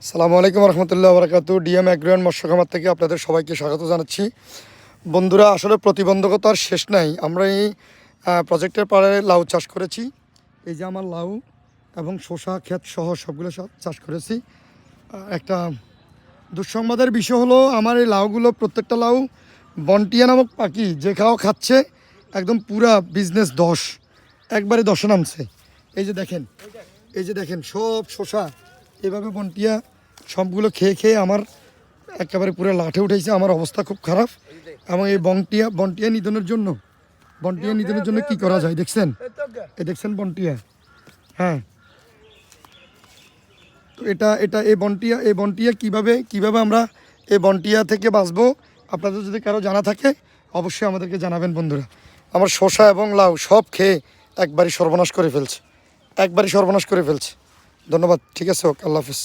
আসসালামু আলাইকুম রহমতুল্লাহ বরকাতু। DM agro and মৎস্য খামার থেকে আপনাদের সবাইকে স্বাগত জানাচ্ছি। বন্ধুরা, আসলে প্রতিবন্ধকতার শেষ নাই। আমরা এই প্রজেক্টের পাড়ে লাউ চাষ করেছি। এই যে আমার লাউ এবং শসা ক্ষেত সহ সবগুলো চাষ করেছি। একটা দুঃসংবাদের বিষয় হলো, আমার এই লাউগুলো প্রত্যেকটা লাউ বন্টিয়া নামক পাখি যে খাচ্ছে, একদম পুরা বিজনেস একবারে দশে নামছে। এই যে দেখেন, এই যে দেখেন সব শসা এভাবে বন্টিয়া সবগুলো খেয়ে খেয়ে আমার একেবারে পুরো লাঠে উঠেছে। আমার অবস্থা খুব খারাপ। এবং এই বন্টিয়া নিধনের জন্য কি করা যায় দেখছেন, দেখছেন বন্টিয়া। হ্যাঁ, তো এটা এই বন্টিয়া কিভাবে আমরা এই বন্টিয়া থেকে বাঁচবো, আপনাদের যদি কারো জানা থাকে অবশ্যই আমাদেরকে জানাবেন। বন্ধুরা, আমার শসা এবং লাউ সব খেয়ে একবারই সর্বনাশ করে ফেলছে। ধন্যবাদ। ঠিক আছে, ওকে, আল্লাহ হাফিজ।